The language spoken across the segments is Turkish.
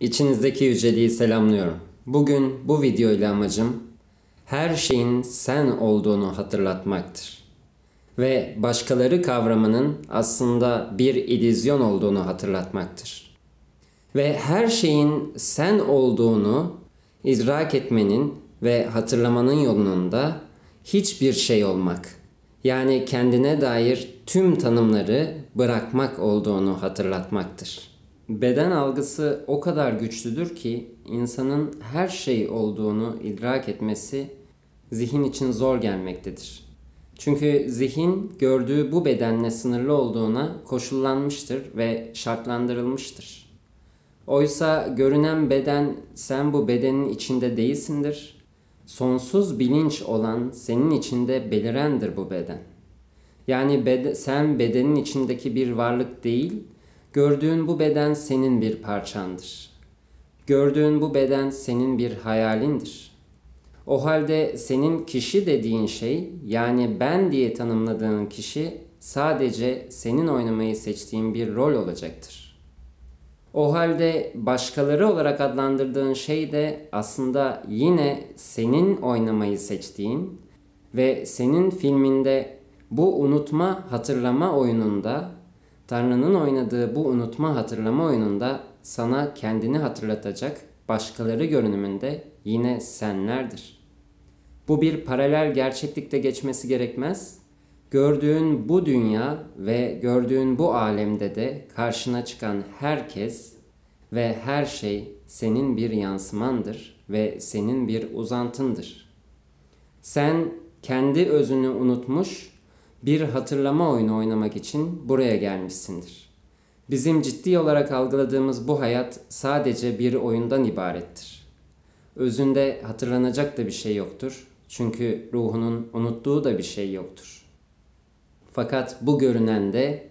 İçinizdeki yüceliği selamlıyorum. Bugün bu video ile amacım her şeyin sen olduğunu hatırlatmaktır. Ve başkaları kavramının aslında bir illüzyon olduğunu hatırlatmaktır. Ve her şeyin sen olduğunu idrak etmenin ve hatırlamanın yolunun da hiçbir şey olmak, yani kendine dair tüm tanımları bırakmak olduğunu hatırlatmaktır. Beden algısı o kadar güçlüdür ki insanın her şey olduğunu idrak etmesi zihin için zor gelmektedir. Çünkü zihin gördüğü bu bedenle sınırlı olduğuna koşullanmıştır ve şartlandırılmıştır. Oysa görünen beden sen bu bedenin içinde değilsindir. Sonsuz bilinç olan senin içinde belirendir bu beden. Yani sen bedenin içindeki bir varlık değil, gördüğün bu beden senin bir parçandır. Gördüğün bu beden senin bir hayalindir. O halde senin kişi dediğin şey, yani ben diye tanımladığın kişi sadece senin oynamayı seçtiğin bir rol olacaktır. O halde başkaları olarak adlandırdığın şey de aslında yine senin oynamayı seçtiğin ve senin filminde bu unutma hatırlama oyununda, Tanrı'nın oynadığı bu unutma hatırlama oyununda sana kendini hatırlatacak başkaları görünümünde yine senlerdir. Bu bir paralel gerçeklikte geçmesi gerekmez. Gördüğün bu dünya ve gördüğün bu alemde de karşına çıkan herkes ve her şey senin bir yansımandır ve senin bir uzantındır. Sen kendi özünü unutmuş, bir hatırlama oyunu oynamak için buraya gelmişsindir. Bizim ciddi olarak algıladığımız bu hayat sadece bir oyundan ibarettir. Özünde hatırlanacak da bir şey yoktur. Çünkü ruhunun unuttuğu da bir şey yoktur. Fakat bu görünen de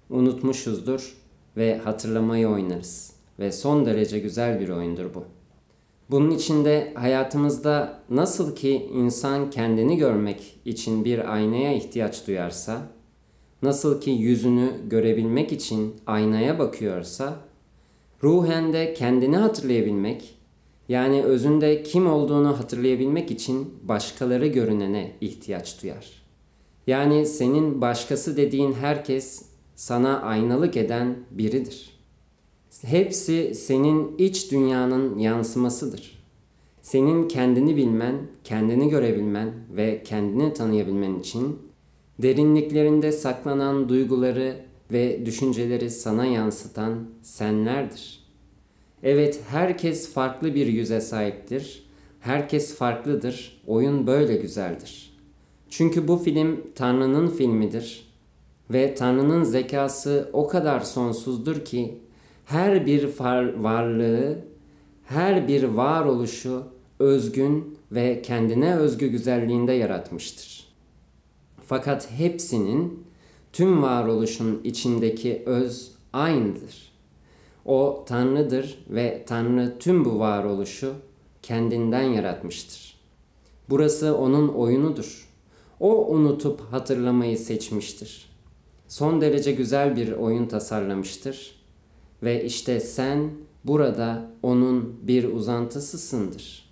unutmuşuzdur ve hatırlamayı oynarız. Ve son derece güzel bir oyundur bu. Bunun içinde hayatımızda nasıl ki insan kendini görmek için bir aynaya ihtiyaç duyarsa, nasıl ki yüzünü görebilmek için aynaya bakıyorsa, ruhen de kendini hatırlayabilmek, yani özünde kim olduğunu hatırlayabilmek için başkaları görünene ihtiyaç duyar. Yani senin başkası dediğin herkes sana aynalık eden biridir. Hepsi senin iç dünyanın yansımasıdır. Senin kendini bilmen, kendini görebilmen ve kendini tanıyabilmen için derinliklerinde saklanan duyguları ve düşünceleri sana yansıtan senlerdir. Evet, herkes farklı bir yüze sahiptir. Herkes farklıdır. Oyun böyle güzeldir. Çünkü bu film Tanrı'nın filmidir. Ve Tanrı'nın zekası o kadar sonsuzdur ki her bir varlığı, her bir varoluşu özgün ve kendine özgü güzelliğinde yaratmıştır. Fakat hepsinin, tüm varoluşun içindeki öz aynıdır. O Tanrı'dır ve Tanrı tüm bu varoluşu kendinden yaratmıştır. Burası onun oyunudur. O unutup hatırlamayı seçmiştir. Son derece güzel bir oyun tasarlamıştır. Ve işte sen burada onun bir uzantısısındır.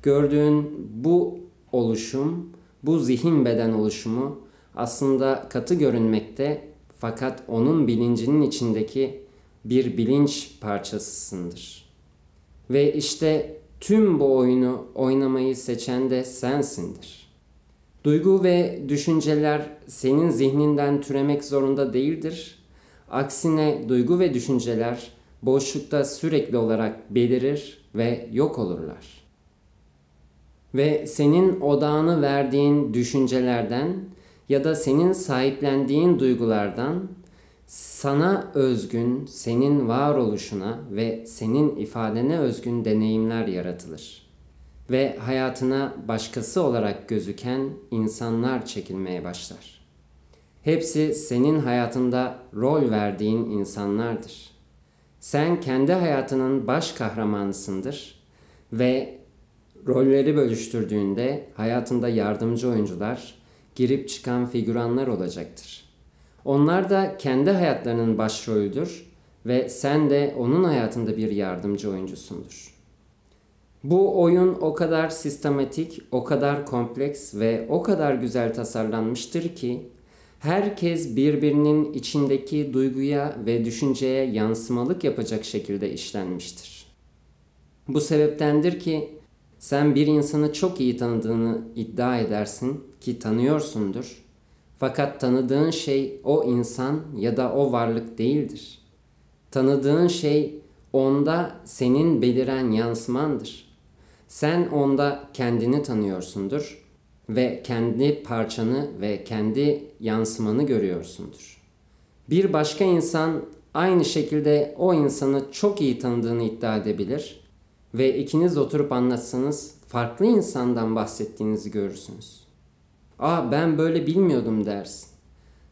Gördüğün bu oluşum, bu zihin beden oluşumu aslında katı görünmekte, fakat onun bilincinin içindeki bir bilinç parçasısındır. Ve işte tüm bu oyunu oynamayı seçen de sensindir. Duygu ve düşünceler senin zihninden türemek zorunda değildir. Aksine duygu ve düşünceler boşlukta sürekli olarak belirir ve yok olurlar. Ve senin odağını verdiğin düşüncelerden ya da senin sahiplendiğin duygulardan sana özgün, senin varoluşuna ve senin ifadene özgün deneyimler yaratılır. Ve hayatına başkası olarak gözüken insanlar çekilmeye başlar. Hepsi senin hayatında rol verdiğin insanlardır. Sen kendi hayatının baş kahramanısındır ve rolleri bölüştürdüğünde hayatında yardımcı oyuncular, girip çıkan figüranlar olacaktır. Onlar da kendi hayatlarının başrolüdür ve sen de onun hayatında bir yardımcı oyuncusundur. Bu oyun o kadar sistematik, o kadar kompleks ve o kadar güzel tasarlanmıştır ki herkes birbirinin içindeki duyguya ve düşünceye yansımalık yapacak şekilde işlenmiştir. Bu sebeptendir ki sen bir insanı çok iyi tanıdığını iddia edersin ki tanıyorsundur. Fakat tanıdığın şey o insan ya da o varlık değildir. Tanıdığın şey onda senin beliren yansımandır. Sen onda kendini tanıyorsundur ve kendi parçanı ve kendi yansımanı görüyorsundur. Bir başka insan aynı şekilde o insanı çok iyi tanıdığını iddia edebilir ve ikiniz oturup anlatsanız farklı insandan bahsettiğinizi görürsünüz. "Aa, ben böyle bilmiyordum" dersin.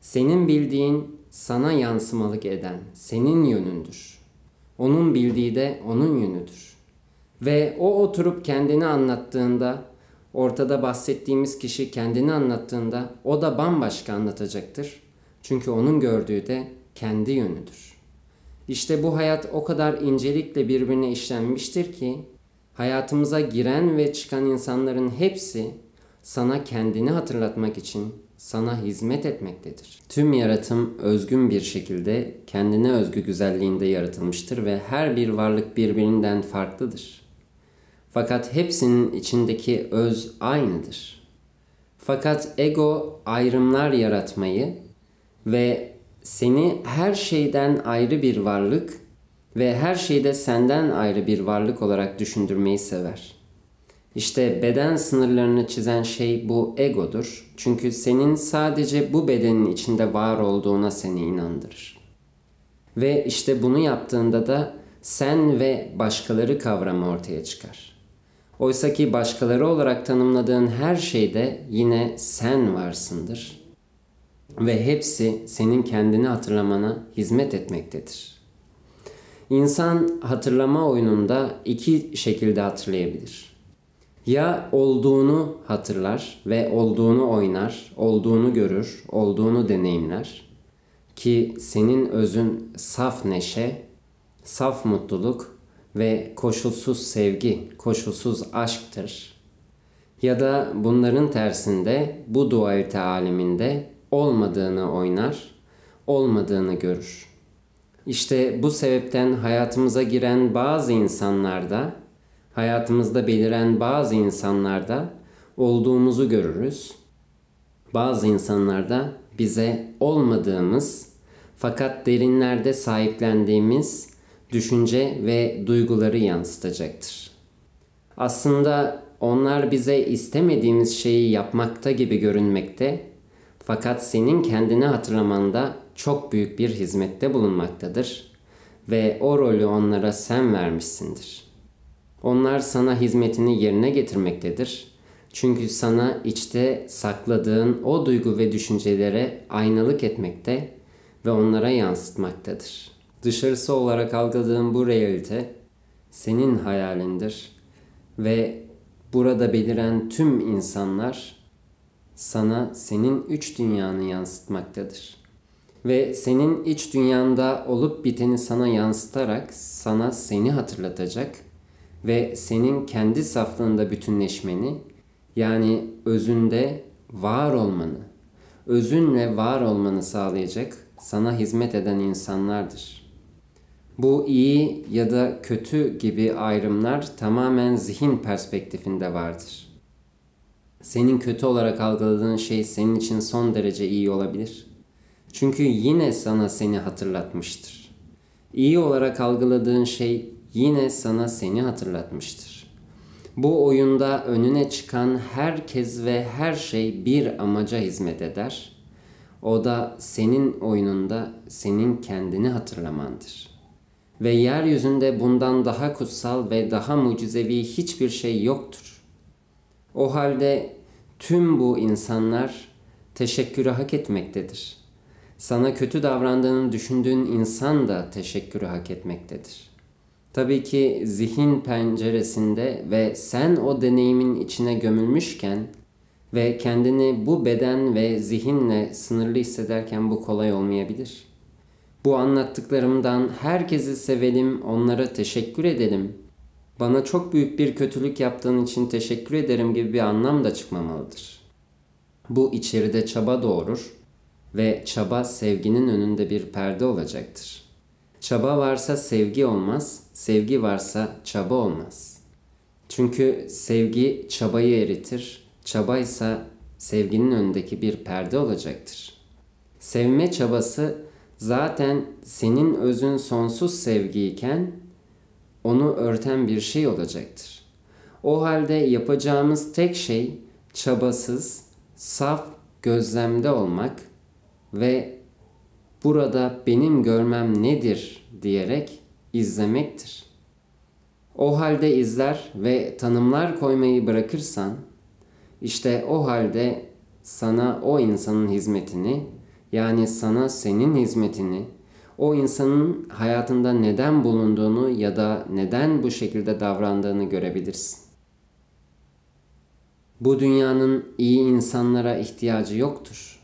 Senin bildiğin sana yansımalık eden senin yönündür. Onun bildiği de onun yönüdür. Ve o oturup kendini anlattığında, ortada bahsettiğimiz kişi kendini anlattığında o da bambaşka anlatacaktır. Çünkü onun gördüğü de kendi yönüdür. İşte bu hayat o kadar incelikle birbirine işlenmiştir ki hayatımıza giren ve çıkan insanların hepsi sana kendini hatırlatmak için sana hizmet etmektedir. Tüm yaratım özgün bir şekilde kendine özgü güzelliğinde yaratılmıştır ve her bir varlık birbirinden farklıdır. Fakat hepsinin içindeki öz aynıdır. Fakat ego ayrımlar yaratmayı ve seni her şeyden ayrı bir varlık ve her şeyde senden ayrı bir varlık olarak düşündürmeyi sever. İşte beden sınırlarını çizen şey bu egodur. Çünkü senin sadece bu bedenin içinde var olduğuna seni inandırır. Ve işte bunu yaptığında da sen ve başkaları kavramı ortaya çıkar. Oysa ki başkaları olarak tanımladığın her şeyde yine sen varsındır. Ve hepsi senin kendini hatırlamana hizmet etmektedir. İnsan hatırlama oyununda iki şekilde hatırlayabilir. Ya olduğunu hatırlar ve olduğunu oynar, olduğunu görür, olduğunu deneyimler ki senin özün saf neşe, saf mutluluk ve koşulsuz sevgi, koşulsuz aşktır. Ya da bunların tersinde bu dualite aleminde olmadığını oynar, olmadığını görür. İşte bu sebepten hayatımıza giren bazı insanlarda, hayatımızda beliren bazı insanlarda olduğumuzu görürüz. Bazı insanlarda bize olmadığımız fakat derinlerde sahiplendiğimiz düşünce ve duyguları yansıtacaktır. Aslında onlar bize istemediğimiz şeyi yapmakta gibi görünmekte fakat senin kendini hatırlamanda çok büyük bir hizmette bulunmaktadır ve o rolü onlara sen vermişsindir. Onlar sana hizmetini yerine getirmektedir. Çünkü sana içte sakladığın o duygu ve düşüncelere aynalık etmekte ve onlara yansıtmaktadır. Dışarısı olarak algıladığın bu realite senin hayalindir ve burada beliren tüm insanlar sana senin iç dünyanı yansıtmaktadır. Ve senin iç dünyanda olup biteni sana yansıtarak sana seni hatırlatacak ve senin kendi saflığında bütünleşmeni, yani özünde var olmanı, özünle var olmanı sağlayacak sana hizmet eden insanlardır. Bu iyi ya da kötü gibi ayrımlar tamamen zihin perspektifinde vardır. Senin kötü olarak algıladığın şey senin için son derece iyi olabilir. Çünkü yine sana seni hatırlatmıştır. İyi olarak algıladığın şey yine sana seni hatırlatmıştır. Bu oyunda önüne çıkan herkes ve her şey bir amaca hizmet eder. O da senin oyununda senin kendini hatırlamandır. Ve yeryüzünde bundan daha kutsal ve daha mucizevi hiçbir şey yoktur. O halde tüm bu insanlar teşekkürü hak etmektedir. Sana kötü davrandığını düşündüğün insan da teşekkürü hak etmektedir. Tabii ki zihin penceresinde ve sen o deneyimin içine gömülmüşken ve kendini bu beden ve zihinle sınırlı hissederken bu kolay olmayabilir. Bu anlattıklarımdan herkesi sevelim, onlara teşekkür edelim. Bana çok büyük bir kötülük yaptığın için teşekkür ederim gibi bir anlam da çıkmamalıdır. Bu içeride çaba doğurur ve çaba sevginin önünde bir perde olacaktır. Çaba varsa sevgi olmaz, sevgi varsa çaba olmaz. Çünkü sevgi çabayı eritir, çaba ise sevginin önündeki bir perde olacaktır. Sevme çabası zaten senin özün sonsuz sevgiyken onu örten bir şey olacaktır. O halde yapacağımız tek şey çabasız, saf gözlemde olmak ve burada benim görmem nedir diyerek izlemektir. O halde izler ve tanımlar koymayı bırakırsan, işte o halde sana o insanın hizmetini, yani sana senin hizmetini, o insanın hayatında neden bulunduğunu ya da neden bu şekilde davrandığını görebilirsin. Bu dünyanın iyi insanlara ihtiyacı yoktur.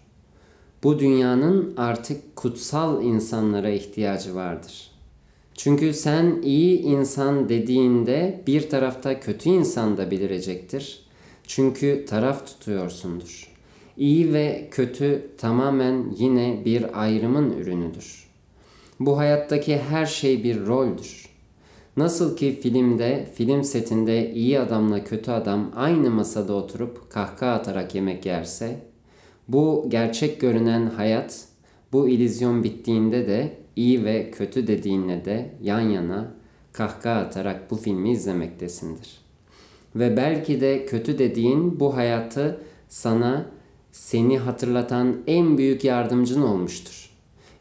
Bu dünyanın artık kutsal insanlara ihtiyacı vardır. Çünkü sen iyi insan dediğinde bir tarafta kötü insan da belirecektir. Çünkü taraf tutuyorsundur. İyi ve kötü tamamen yine bir ayrımın ürünüdür. Bu hayattaki her şey bir roldür. Nasıl ki filmde, film setinde iyi adamla kötü adam aynı masada oturup kahkaha atarak yemek yerse, bu gerçek görünen hayat, bu illüzyon bittiğinde de iyi ve kötü dediğinle de yan yana kahkaha atarak bu filmi izlemektesindir. Ve belki de kötü dediğin bu hayatı sana, seni hatırlatan en büyük yardımcın olmuştur.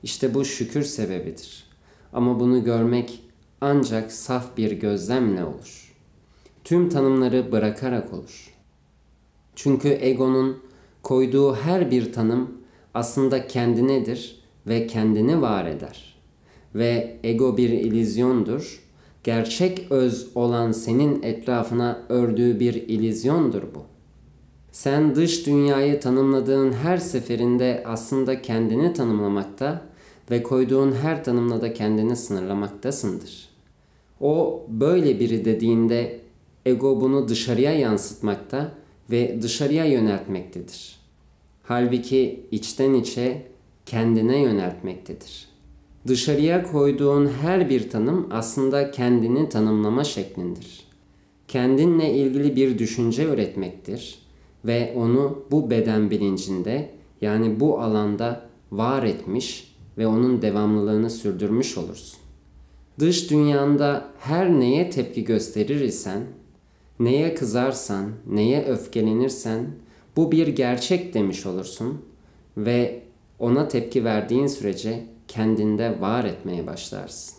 İşte bu şükür sebebidir. Ama bunu görmek ancak saf bir gözlemle olur. Tüm tanımları bırakarak olur. Çünkü egonun koyduğu her bir tanım aslında kendinedir ve kendini var eder. Ve ego bir illüzyondur. Gerçek öz olan senin etrafına ördüğü bir illüzyondur bu. Sen dış dünyayı tanımladığın her seferinde aslında kendini tanımlamakta ve koyduğun her tanımla da kendini sınırlamaktasındır. O böyle biri dediğinde ego bunu dışarıya yansıtmakta ve dışarıya yöneltmektedir. Halbuki içten içe kendine yöneltmektedir. Dışarıya koyduğun her bir tanım aslında kendini tanımlama şeklindir. Kendinle ilgili bir düşünce üretmektir ve onu bu beden bilincinde, yani bu alanda var etmiş ve onun devamlılığını sürdürmüş olursun. Dış dünyanda her neye tepki gösterir isen, neye kızarsan, neye öfkelenirsen bu bir gerçek demiş olursun ve ona tepki verdiğin sürece kendinde var etmeye başlarsın.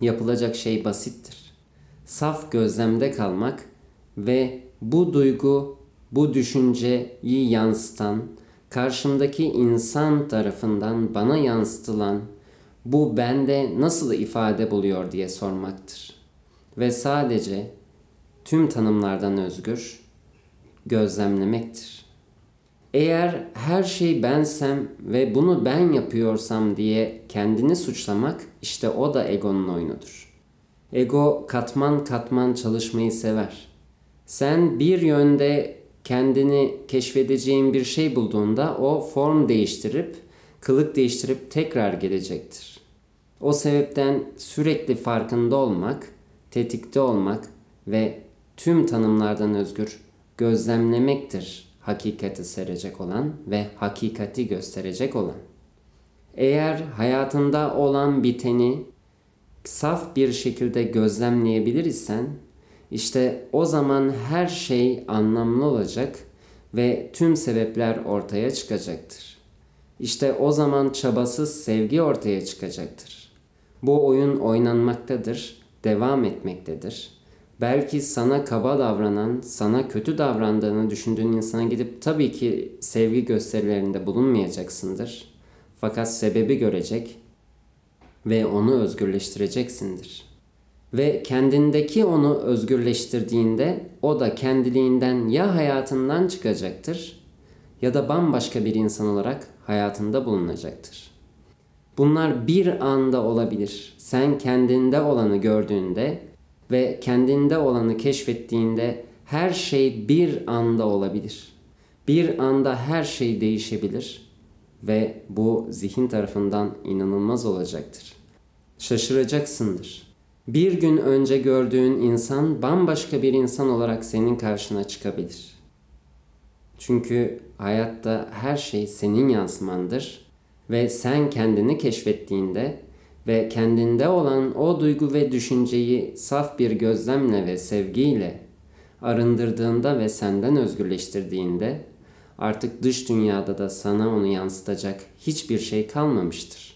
Yapılacak şey basittir. Saf gözlemde kalmak ve bu duygu, bu düşünceyi yansıtan, karşımdaki insan tarafından bana yansıtılan bu bende nasıl ifade buluyor diye sormaktır. Ve sadece tüm tanımlardan özgür gözlemlemektir. Eğer her şey bensem ve bunu ben yapıyorsam diye kendini suçlamak, işte o da egonun oyunudur. Ego katman katman çalışmayı sever. Sen bir yönde kendini keşfedeceğin bir şey bulduğunda o form değiştirip, kılık değiştirip tekrar gelecektir. O sebepten sürekli farkında olmak, tetikte olmak ve tüm tanımlardan özgür gözlemlemektir hakikati serecek olan ve hakikati gösterecek olan. Eğer hayatında olan biteni saf bir şekilde gözlemleyebilir isen, işte o zaman her şey anlamlı olacak ve tüm sebepler ortaya çıkacaktır. İşte o zaman çabasız sevgi ortaya çıkacaktır. Bu oyun oynanmaktadır, devam etmektedir. Belki sana kaba davranan, sana kötü davrandığını düşündüğün insana gidip tabii ki sevgi gösterilerinde bulunmayacaksındır. Fakat sebebi görecek ve onu özgürleştireceksindir. Ve kendindeki onu özgürleştirdiğinde o da kendiliğinden ya hayatından çıkacaktır ya da bambaşka bir insan olarak hayatında bulunacaktır. Bunlar bir anda olabilir. Sen kendinde olanı gördüğünde ve kendinde olanı keşfettiğinde her şey bir anda olabilir. Bir anda her şey değişebilir ve bu zihin tarafından inanılmaz olacaktır. Şaşıracaksındır. Bir gün önce gördüğün insan bambaşka bir insan olarak senin karşına çıkabilir. Çünkü hayatta her şey senin yansımandır ve sen kendini keşfettiğinde ve kendinde olan o duygu ve düşünceyi saf bir gözlemle ve sevgiyle arındırdığında ve senden özgürleştirdiğinde artık dış dünyada da sana onu yansıtacak hiçbir şey kalmamıştır.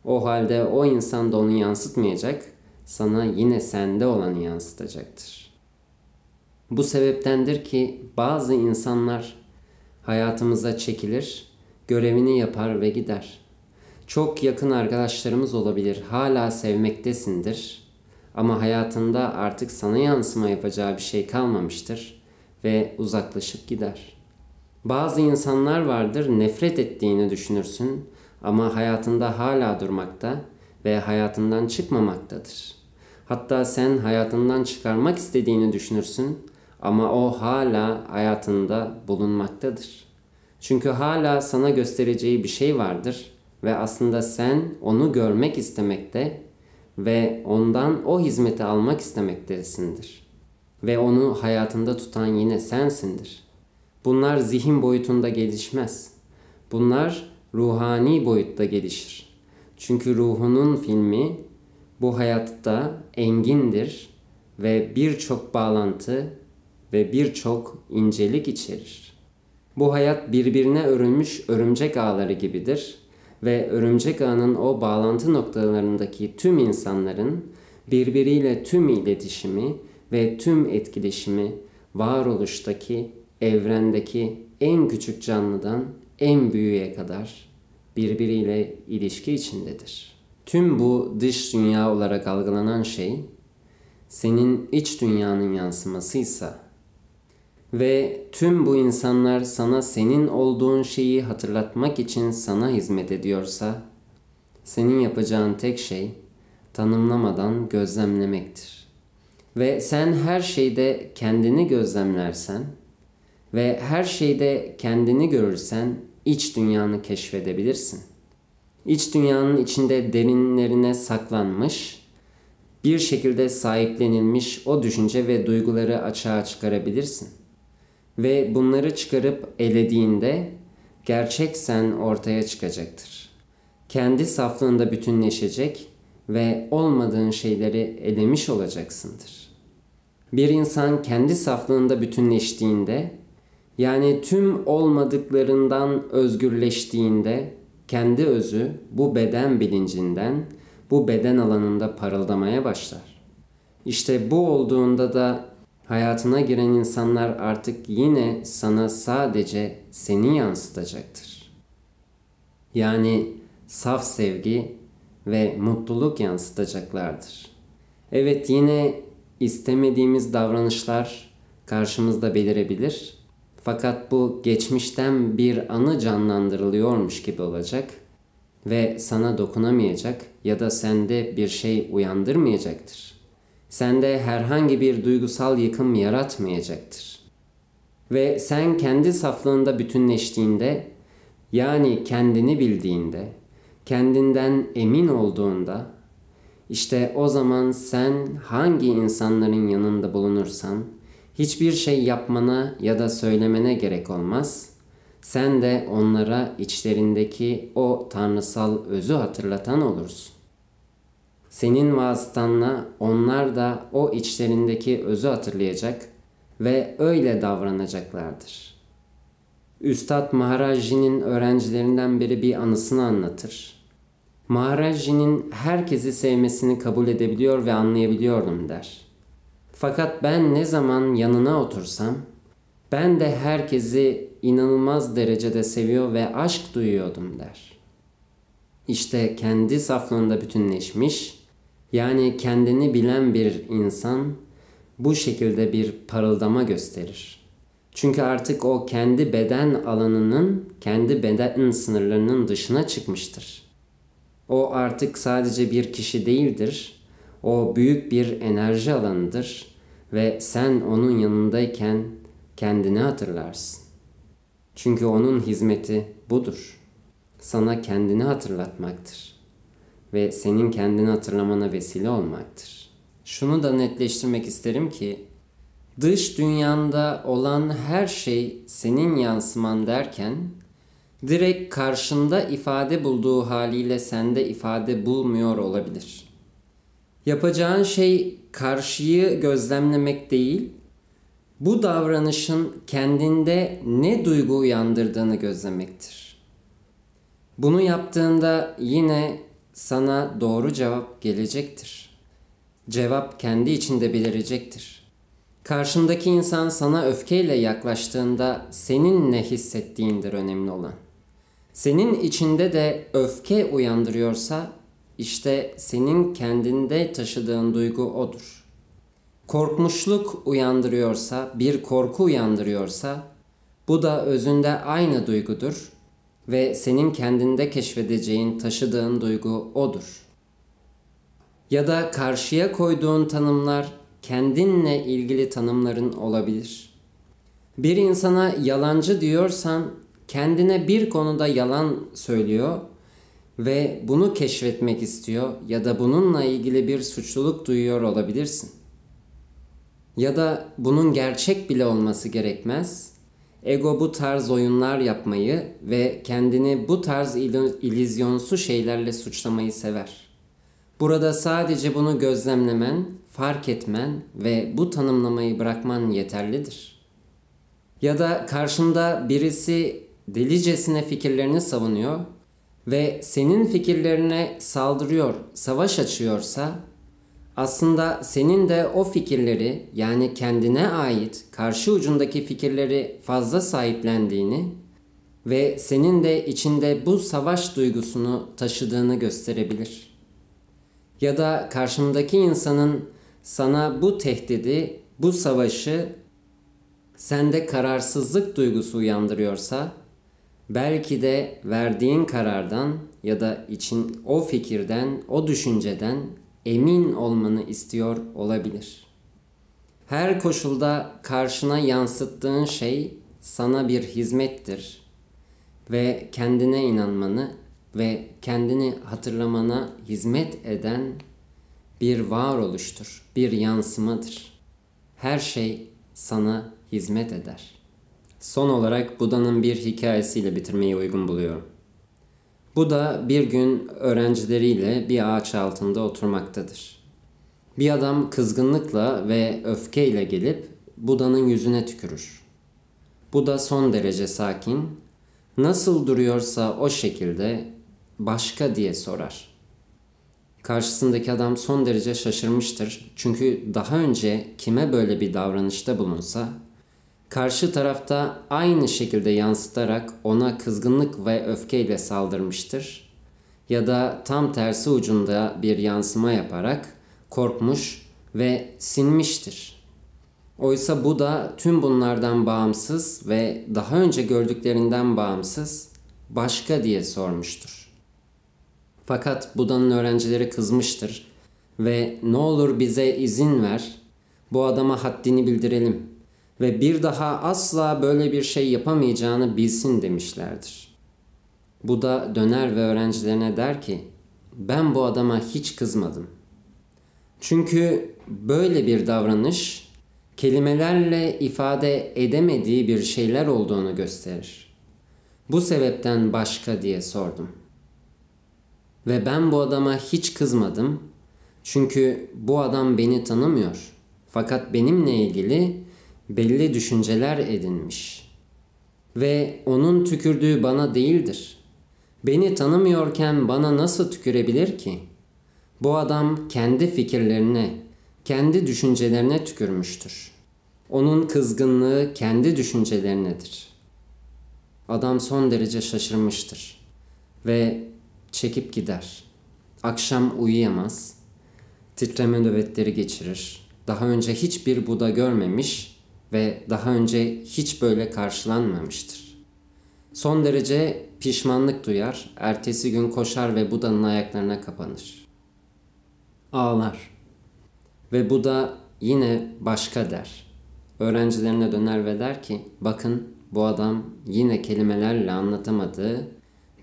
O halde o insan da onu yansıtmayacak, sana yine sende olanı yansıtacaktır. Bu sebeptendir ki bazı insanlar hayatımıza çekilir, görevini yapar ve gider. Çok yakın arkadaşlarımız olabilir, hala sevmektesindir ama hayatında artık sana yansıma yapacağı bir şey kalmamıştır ve uzaklaşıp gider. Bazı insanlar vardır, nefret ettiğini düşünürsün ama hayatında hala durmakta ve hayatından çıkmamaktadır. Hatta sen hayatından çıkarmak istediğini düşünürsün ama o hala hayatında bulunmaktadır. Çünkü hala sana göstereceği bir şey vardır ve aslında sen onu görmek istemekte ve ondan o hizmeti almak istemektesindir. Ve onu hayatında tutan yine sensindir. Bunlar zihin boyutunda gelişmez. Bunlar ruhani boyutta gelişir. Çünkü ruhunun filmi bu hayatta engindir ve birçok bağlantı ve birçok incelik içerir. Bu hayat birbirine örülmüş örümcek ağları gibidir ve örümcek ağının o bağlantı noktalarındaki tüm insanların birbiriyle tüm iletişimi ve tüm etkileşimi varoluştaki, evrendeki en küçük canlıdan en büyüğe kadar birbiriyle ilişki içindedir. Tüm bu dış dünya olarak algılanan şey senin iç dünyanın yansımasıysa ve tüm bu insanlar sana senin olduğun şeyi hatırlatmak için sana hizmet ediyorsa senin yapacağın tek şey tanımlamadan gözlemlemektir. Ve sen her şeyde kendini gözlemlersen ve her şeyde kendini görürsen iç dünyanı keşfedebilirsin. İç dünyanın içinde derinlerine saklanmış, bir şekilde sahiplenilmiş o düşünce ve duyguları açığa çıkarabilirsin. Ve bunları çıkarıp elediğinde gerçek sen ortaya çıkacaktır. Kendi saflığında bütünleşecek ve olmadığın şeyleri elemiş olacaksındır. Bir insan kendi saflığında bütünleştiğinde, yani tüm olmadıklarından özgürleştiğinde kendi özü bu beden bilincinden, bu beden alanında parıldamaya başlar. İşte bu olduğunda da hayatına giren insanlar artık yine sana sadece seni yansıtacaktır. Yani saf sevgi ve mutluluk yansıtacaklardır. Evet, yine istemediğimiz davranışlar karşımızda belirebilir. Fakat bu geçmişten bir anı canlandırılıyormuş gibi olacak ve sana dokunamayacak ya da sende bir şey uyandırmayacaktır. Sende herhangi bir duygusal yıkım yaratmayacaktır. Ve sen kendi saflığında bütünleştiğinde, yani kendini bildiğinde, kendinden emin olduğunda, işte o zaman sen hangi insanların yanında bulunursan, hiçbir şey yapmana ya da söylemene gerek olmaz. Sen de onlara içlerindeki o tanrısal özü hatırlatan olursun. Senin vasıtanla onlar da o içlerindeki özü hatırlayacak ve öyle davranacaklardır. Üstad Maharajji'nin öğrencilerinden biri bir anısını anlatır. Maharajji'nin herkesi sevmesini kabul edebiliyor ve anlayabiliyorum der. Fakat ben ne zaman yanına otursam, ben de herkesi inanılmaz derecede seviyor ve aşk duyuyordum der. İşte kendi saflığında bütünleşmiş, yani kendini bilen bir insan bu şekilde bir parıldama gösterir. Çünkü artık o kendi beden alanının, kendi beden sınırlarının dışına çıkmıştır. O artık sadece bir kişi değildir. O büyük bir enerji alanıdır ve sen onun yanındayken kendini hatırlarsın. Çünkü onun hizmeti budur. Sana kendini hatırlatmaktır ve senin kendini hatırlamana vesile olmaktır. Şunu da netleştirmek isterim ki dış dünyanda olan her şey senin yansıman derken direkt karşında ifade bulduğu haliyle sende ifade bulmuyor olabilir. Yapacağın şey karşıyı gözlemlemek değil, bu davranışın kendinde ne duygu uyandırdığını gözlemektir. Bunu yaptığında yine sana doğru cevap gelecektir. Cevap kendi içinde belirecektir. Karşındaki insan sana öfkeyle yaklaştığında senin ne hissettiğindir önemli olan. Senin içinde de öfke uyandırıyorsa işte senin kendinde taşıdığın duygu odur. Korkmuşluk uyandırıyorsa, bir korku uyandırıyorsa bu da özünde aynı duygudur ve senin kendinde keşfedeceğin, taşıdığın duygu odur. Ya da karşıya koyduğun tanımlar kendinle ilgili tanımların olabilir. Bir insana yalancı diyorsan kendine bir konuda yalan söylüyor ve bunu keşfetmek istiyor ya da bununla ilgili bir suçluluk duyuyor olabilirsin. Ya da bunun gerçek bile olması gerekmez. Ego bu tarz oyunlar yapmayı ve kendini bu tarz illüzyonsu şeylerle suçlamayı sever. Burada sadece bunu gözlemlemen, fark etmen ve bu tanımlamayı bırakman yeterlidir. Ya da karşında birisi delicesine fikirlerini savunuyor ve senin fikirlerine saldırıyor, savaş açıyorsa aslında senin de o fikirleri yani kendine ait karşı ucundaki fikirleri fazla sahiplendiğini ve senin de içinde bu savaş duygusunu taşıdığını gösterebilir. Ya da karşındaki insanın sana bu tehdidi, bu savaşı sende kararsızlık duygusu uyandırıyorsa belki de verdiğin karardan ya da o fikirden, o düşünceden emin olmanı istiyor olabilir. Her koşulda karşına yansıttığın şey sana bir hizmettir ve kendine inanmanı ve kendini hatırlamana hizmet eden bir varoluştur, bir yansımadır. Her şey sana hizmet eder. Son olarak Buda'nın bir hikayesiyle bitirmeyi uygun buluyorum. Buda bir gün öğrencileriyle bir ağaç altında oturmaktadır. Bir adam kızgınlıkla ve öfkeyle gelip Buda'nın yüzüne tükürür. Buda son derece sakin, nasıl duruyorsa o şekilde başka diye sorar. Karşısındaki adam son derece şaşırmıştır. Çünkü daha önce kime böyle bir davranışta bulunsa, karşı tarafta aynı şekilde yansıtarak ona kızgınlık ve öfkeyle saldırmıştır. Ya da tam tersi ucunda bir yansıma yaparak korkmuş ve sinmiştir. Oysa bu da tüm bunlardan bağımsız ve daha önce gördüklerinden bağımsız başka diye sormuştur. Fakat Buda'nın öğrencileri kızmıştır ve ne olur bize izin ver, bu adama haddini bildirelim ve bir daha asla böyle bir şey yapamayacağını bilsin demişlerdir. Buda döner ve öğrencilerine der ki, ben bu adama hiç kızmadım. Çünkü böyle bir davranış kelimelerle ifade edemediği bir şeyler olduğunu gösterir. Bu sebepten başka diye sordum. Ve ben bu adama hiç kızmadım. Çünkü bu adam beni tanımıyor. Fakat benimle ilgili belli düşünceler edinmiş. Ve onun tükürdüğü bana değildir. Beni tanımıyorken bana nasıl tükürebilir ki? Bu adam kendi fikirlerine, kendi düşüncelerine tükürmüştür. Onun kızgınlığı kendi düşüncelerinedir. Adam son derece şaşırmıştır ve çekip gider. Akşam uyuyamaz, titreme nöbetleri geçirir. Daha önce hiçbir Buda görmemiş ve daha önce hiç böyle karşılanmamıştır. Son derece pişmanlık duyar, ertesi gün koşar ve Buda'nın ayaklarına kapanır. Ağlar. Ve Buda yine başka der. Öğrencilerine döner ve der ki, bakın bu adam yine kelimelerle anlatamadığı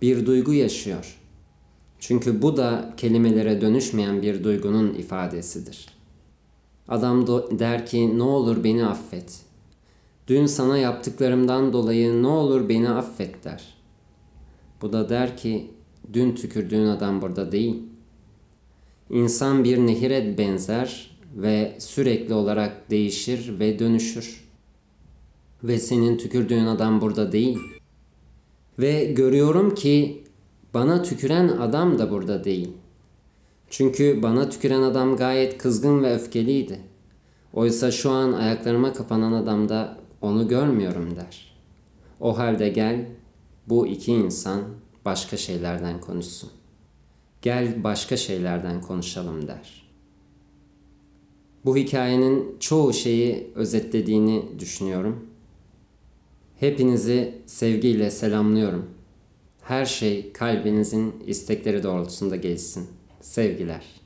bir duygu yaşıyor. Çünkü bu da kelimelere dönüşmeyen bir duygunun ifadesidir. Adam der ki, ne olur beni affet. Dün sana yaptıklarımdan dolayı ne olur beni affet der. Bu da der ki, dün tükürdüğün adam burada değil. İnsan bir nehire benzer ve sürekli olarak değişir ve dönüşür. Ve senin tükürdüğün adam burada değil. Ve görüyorum ki bana tüküren adam da burada değil. Çünkü bana tüküren adam gayet kızgın ve öfkeliydi. Oysa şu an ayaklarıma kapanan adamda onu görmüyorum der. O halde gel bu iki insan başka şeylerden konuşsun. Gel başka şeylerden konuşalım der. Bu hikayenin çoğu şeyi özetlediğini düşünüyorum. Hepinizi sevgiyle selamlıyorum. Her şey kalbinizin istekleri doğrultusunda gelsin. Sevgiler.